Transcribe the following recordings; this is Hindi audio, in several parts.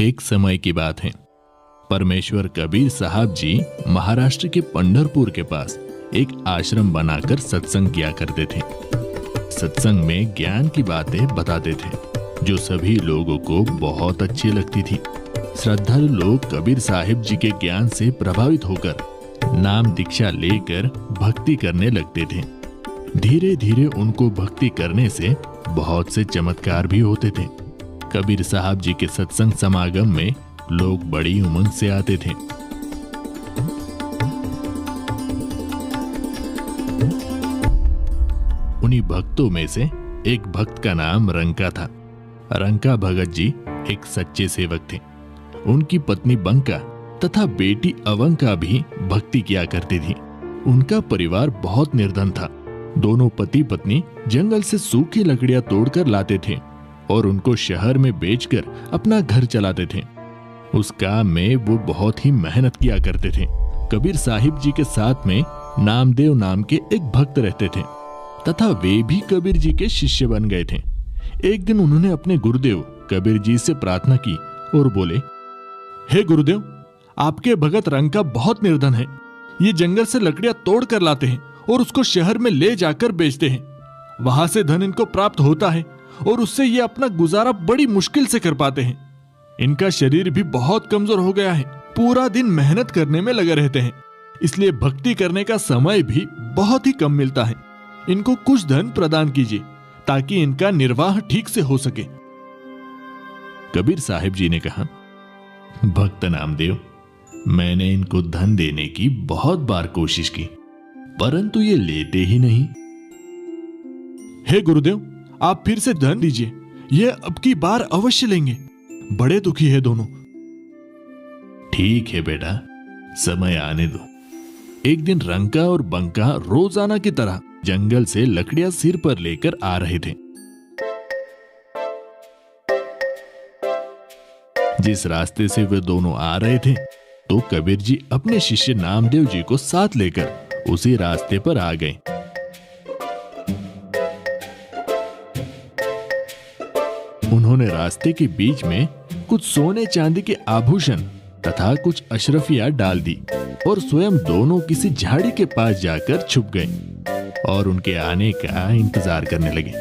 एक समय की बात है। परमेश्वर कबीर साहब जी महाराष्ट्र के पंढरपुर के पास एक आश्रम बनाकर सत्संग किया करते थे। सत्संग में ज्ञान की बातें बताते थे जो सभी लोगों को बहुत अच्छी लगती थी। श्रद्धालु लोग कबीर साहिब जी के ज्ञान से प्रभावित होकर नाम दीक्षा लेकर भक्ति करने लगते थे। धीरे धीरे उनको भक्ति करने से बहुत से चमत्कार भी होते थे। कबीर साहब जी के सत्संग समागम में लोग बड़ी उमंग से आते थे। उन्हीं भक्तों में से एक भक्त का नाम रंका था। रंका भगत जी एक सच्चे सेवक थे। उनकी पत्नी बंका तथा बेटी अवंका भी भक्ति किया करती थी। उनका परिवार बहुत निर्धन था। दोनों पति पत्नी जंगल से सूखी लकड़ियां तोड़कर लाते थे और उनको शहर में बेचकर अपना घर चलाते थे। उस काम में वो बहुत ही मेहनत किया करते थे। कबीर साहिब जी के साथ में नामदेव नाम के एक भक्त रहते थे तथा वे भी कबीर जी के शिष्य बन गए थे। एक दिन उन्होंने अपने गुरुदेव कबीर जी से प्रार्थना की और बोले, हे गुरुदेव, आपके भगत रंका बहुत निर्धन है। ये जंगल से लकड़ियां तोड़ कर लाते हैं और उसको शहर में ले जाकर बेचते हैं। वहां से धन इनको प्राप्त होता है और उससे ये अपना गुजारा बड़ी मुश्किल से कर पाते हैं। इनका शरीर भी बहुत कमजोर हो गया है। पूरा दिन मेहनत करने में लगे रहते हैं, इसलिए भक्ति करने का समय भी बहुत ही कम मिलता है। इनको कुछ धन प्रदान कीजिए ताकि इनका निर्वाह ठीक से हो सके। कबीर साहिब जी ने कहा, भक्त नामदेव, मैंने इनको धन देने की बहुत बार कोशिश की, परंतु ये लेते ही नहीं। हे गुरुदेव, आप फिर से धन दीजिए, ये अब की बार अवश्य लेंगे। बड़े दुखी है दोनों। ठीक है बेटा, समय आने दो। एक दिन रंका और बंका रोजाना की तरह जंगल से लकड़ियां सिर पर लेकर आ रहे थे। जिस रास्ते से वे दोनों आ रहे थे तो कबीर जी अपने शिष्य नामदेव जी को साथ लेकर उसी रास्ते पर आ गए। उन्होंने रास्ते के बीच में कुछ सोने चांदी के आभूषण तथा कुछ अशरफियां डाल दी और स्वयं दोनों किसी झाड़ी के पास जाकर छुप गए और उनके आने का इंतजार करने लगे।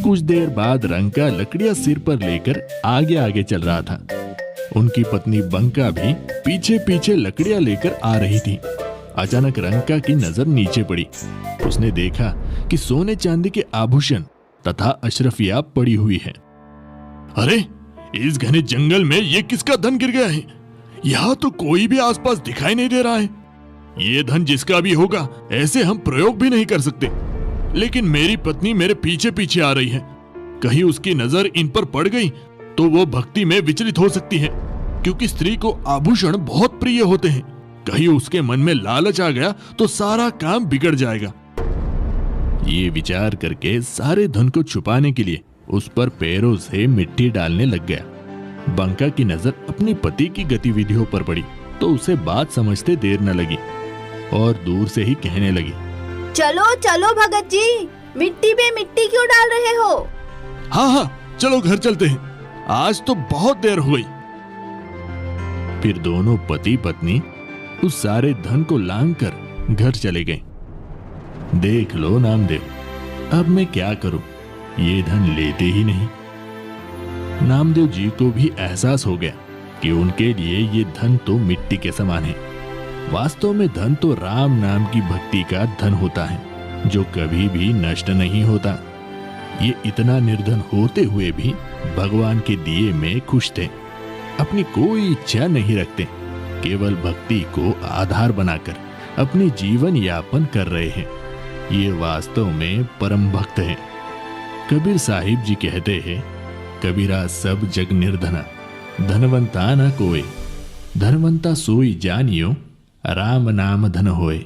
कुछ देर बाद रंका लकड़ियां सिर पर लेकर आगे आगे चल रहा था। उनकी पत्नी बंका भी पीछे पीछे लकड़ियां लेकर आ रही थी। अचानक रंका की नजर नीचे पड़ी। उसने देखा कि सोने चांदी के आभूषण तथा अशरफियां पड़ी हुई है। अरे, इस घने जंगल में ये किसका धन गिर गया है? यहाँ तो कोई भी आसपास दिखाई नहीं दे रहा है। ये धन जिसका भी होगा, ऐसे हम प्रयोग भी नहीं कर सकते। लेकिन मेरी पत्नी मेरे पीछे पीछे आ रही है। कहीं उसकी नजर इन पर पड़ गई तो वो भक्ति में विचलित हो सकती है, क्योंकि स्त्री को आभूषण बहुत प्रिय होते हैं। कहीं उसके मन में लालच आ गया तो सारा काम बिगड़ जाएगा। ये विचार करके सारे धन को छुपाने के लिए उस पर पैरों से मिट्टी डालने लग गया। बंका की नजर अपनी पति की गतिविधियों पर पड़ी तो उसे बात समझते देर न लगी और दूर से ही कहने लगी, चलो चलो भगत जी, मिट्टी पे मिट्टी क्यों डाल रहे हो? हाँ हाँ, चलो घर चलते हैं, आज तो बहुत देर हो गई। फिर दोनों पति पत्नी उस सारे धन को लांघकर घर चले गए। देख लो नामदेव, अब मैं क्या करूं, ये धन लेते ही नहीं। नामदेव जी को भी एहसास हो गया कि उनके लिए ये धन तो मिट्टी के समान है। वास्तव में धन तो राम नाम की भक्ति का धन होता है जो कभी भी नष्ट नहीं होता। ये इतना निर्धन होते हुए भी भगवान के दिए में खुश थे। अपनी कोई इच्छा नहीं रखते, केवल भक्ति को आधार बनाकर अपनी जीवन यापन कर रहे हैं। ये वास्तव में परम भक्त है। कबीर साहिब जी कहते हैं, कबीरा सब जग निर्धना, धनवंता न कोय, धनवंता सोई जानियो, राम नाम धन होए।